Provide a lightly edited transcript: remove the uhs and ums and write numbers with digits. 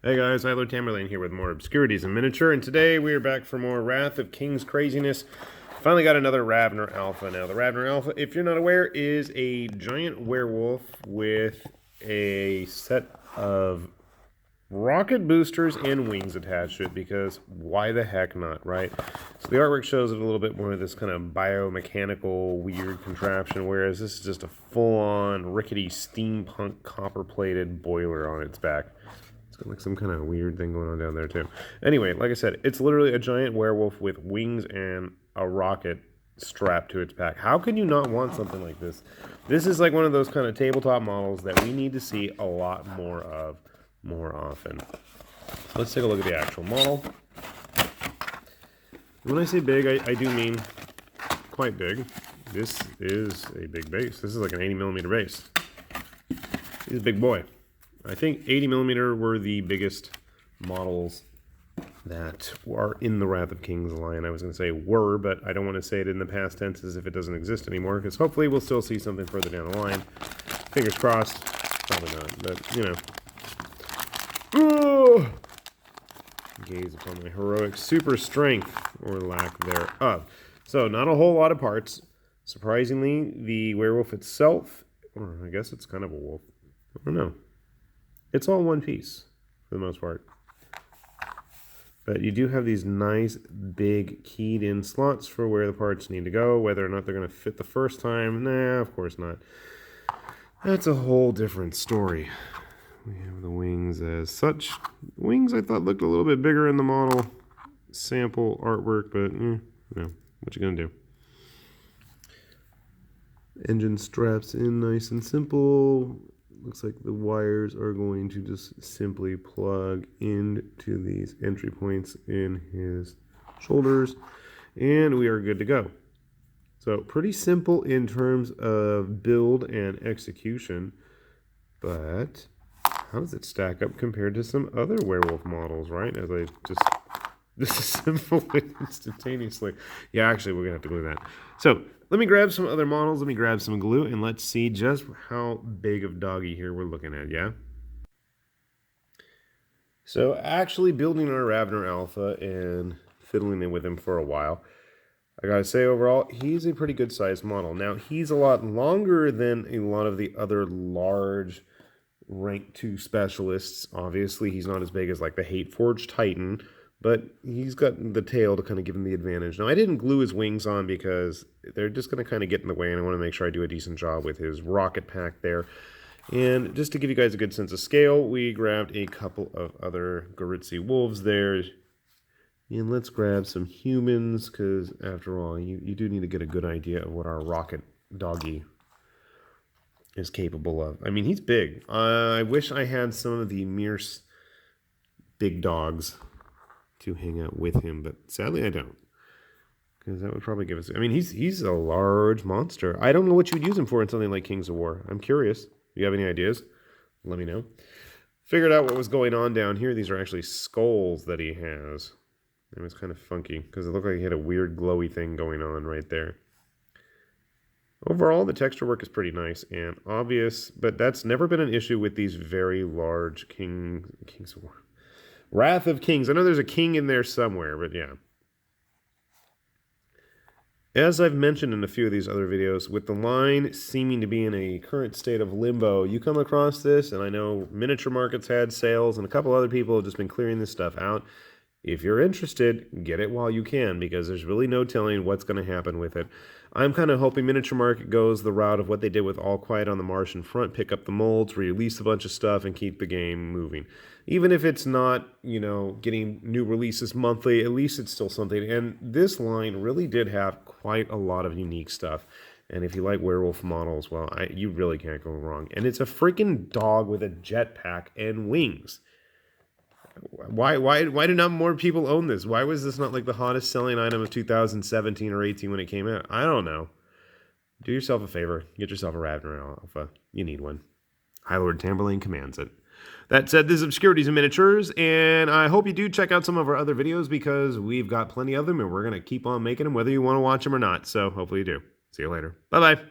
Hey guys, Lord Tamerlane here with more Obscurities in Miniature, and today we are back for more Wrath of Kings craziness. Finally got another Ravener Alpha. Now, the Ravener Alpha, if you're not aware, is a giant werewolf with a set of rocket boosters and wings attached to it, because why the heck not, right? So the artwork shows it a little bit more of this kind of biomechanical weird contraption, whereas this is just a full-on rickety steampunk copper-plated boiler on its back. It's got like some kind of weird thing going on down there too. Anyway, like I said, it's literally a giant werewolf with wings and a rocket strapped to its back. How can you not want something like this? This is like one of those kind of tabletop models that we need to see a lot more of more often. So let's take a look at the actual model. When I say big, I do mean quite big. This is a big base. This is like an 80mm base. He's a big boy. I think 80mm were the biggest models that are in the Wrath of Kings line. I was going to say were, but I don't want to say it in the past tense as if it doesn't exist anymore, because hopefully we'll still see something further down the line. Fingers crossed. Probably not, but, you know. Oh! Gaze upon my heroic super strength, or lack thereof. So, not a whole lot of parts. Surprisingly, the werewolf itself, or I guess it's kind of a wolf. I don't know. It's all one piece, for the most part. But you do have these nice, big, keyed-in slots for where the parts need to go. Whether or not they're going to fit the first time, nah, of course not. That's a whole different story. We have the wings as such. Wings I thought looked a little bit bigger in the model sample artwork, but you know, what you gonna do? Engine straps in nice and simple. Looks like the wires are going to just simply plug into these entry points in his shoulders, and we are good to go. So pretty simple in terms of build and execution, but how does it stack up compared to some other werewolf models, right? As I just disassemble it instantaneously. Yeah, actually, we're going to have to glue that. So let me grab some other models. Let me grab some glue, and let's see just how big of doggy here we're looking at, yeah? So actually building our Ravener Alpha and fiddling with him for a while, I gotta say, overall, he's a pretty good sized model. Now, he's a lot longer than a lot of the other large rank 2 specialists. Obviously, he's not as big as like the Hateforged Titan, but he's got the tail to kind of give him the advantage. Now, I didn't glue his wings on because they're just going to kind of get in the way, and I want to make sure I do a decent job with his rocket pack there. And just to give you guys a good sense of scale, we grabbed a couple of other Goritsi wolves there. And let's grab some humans, because after all, you do need to get a good idea of what our rocket doggy is capable of. I mean, he's big. I wish I had some of the Mearse big dogs to hang out with him, but sadly I don't, because that would probably give us... I mean, he's a large monster. I don't know what you would use him for in something like Kings of War. I'm curious. If you have any ideas, let me know. Figured out what was going on down here. These are actually skulls that he has. It was kind of funky, because it looked like he had a weird glowy thing going on right there. Overall, the texture work is pretty nice and obvious, but that's never been an issue with these very large Kings of War. Wrath of Kings. I know there's a king in there somewhere, but yeah. As I've mentioned in a few of these other videos, with the line seeming to be in a current state of limbo, you come across this, and I know Miniature Market's had sales, and a couple other people have just been clearing this stuff out. If you're interested, get it while you can, because there's really no telling what's going to happen with it. I'm kind of hoping Miniature Market goes the route of what they did with All Quiet on the Martian Front, pick up the molds, release a bunch of stuff, and keep the game moving. Even if it's not, you know, getting new releases monthly, at least it's still something. And this line really did have quite a lot of unique stuff. And if you like werewolf models, well, you really can't go wrong. And it's a freaking dog with a jetpack and wings. Why do not more people own this? Why was this not like the hottest selling item of 2017 or 18 when it came out? I don't know. Do yourself a favor. Get yourself a Ravener Alpha. You need one. High Lord Tamerlane commands it. That said, this is Obscurities and Miniatures, and I hope you do check out some of our other videos, because we've got plenty of them, and we're going to keep on making them whether you want to watch them or not. So hopefully you do. See you later. Bye-bye.